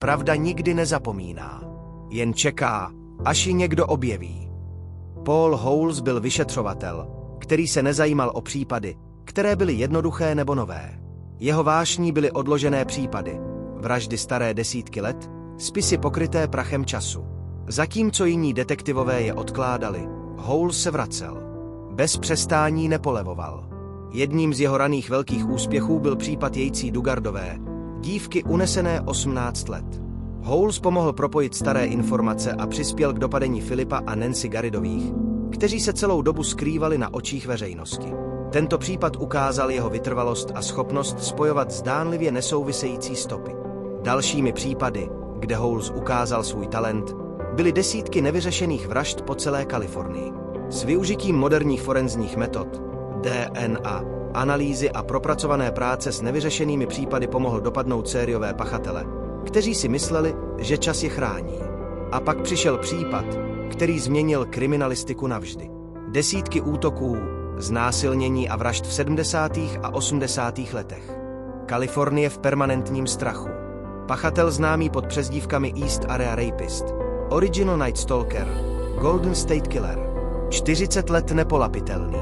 Pravda nikdy nezapomíná. Jen čeká, až ji někdo objeví. Paul Holes byl vyšetřovatel, který se nezajímal o případy, které byly jednoduché nebo nové. Jeho vášní byly odložené případy, vraždy staré desítky let, spisy pokryté prachem času. Zatímco jiní detektivové je odkládali, Holes se vracel. Bez přestání nepolevoval. Jedním z jeho raných velkých úspěchů byl případ Jaycee Dugardové, dívky unesené 18 let. Holes pomohl propojit staré informace a přispěl k dopadení Philipa a Nancy Garridových, kteří se celou dobu skrývali na očích veřejnosti. Tento případ ukázal jeho vytrvalost a schopnost spojovat zdánlivě nesouvisející stopy. Dalšími případy, kde Holes ukázal svůj talent, byly desítky nevyřešených vražd po celé Kalifornii. S využitím moderních forenzních metod, DNA, analýzy a propracované práce s nevyřešenými případy pomohl dopadnout sériové pachatele, kteří si mysleli, že čas je chrání. A pak přišel případ, který změnil kriminalistiku navždy. Desítky útoků, znásilnění a vražd v 70. a 80. letech. Kalifornie v permanentním strachu. Pachatel známý pod přezdívkami East Area Rapist, Original Night Stalker, Golden State Killer. 40 let nepolapitelný.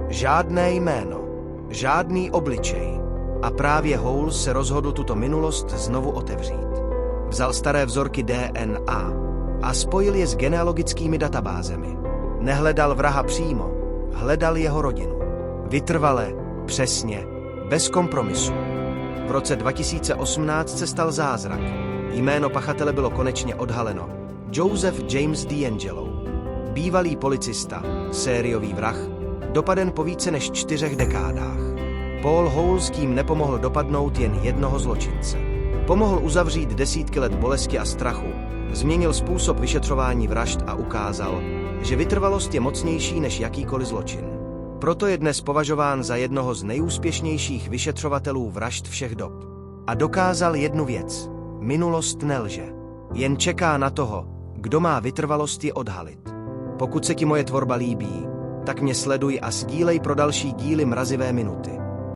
Žádné jméno, žádný obličej. A právě Holes se rozhodl tuto minulost znovu otevřít. Vzal staré vzorky DNA a spojil je s genealogickými databázemi. Nehledal vraha přímo, hledal jeho rodinu. Vytrvale, přesně, bez kompromisu. V roce 2018 se stal zázrak. Jméno pachatele bylo konečně odhaleno. Joseph James DeAngelo. Bývalý policista, sériový vrah, dopaden po více než 4 dekádách. Paul Holes tím nepomohl dopadnout jen jednoho zločince. Pomohl uzavřít desítky let bolesti a strachu, změnil způsob vyšetřování vražd a ukázal, že vytrvalost je mocnější než jakýkoliv zločin. Proto je dnes považován za jednoho z nejúspěšnějších vyšetřovatelů vražd všech dob. A dokázal jednu věc. Minulost nelže. Jen čeká na toho, kdo má vytrvalost ji odhalit. Pokud se ti moje tvorba líbí, tak mě sleduj a sdílej pro další díly Mrazivé minuty.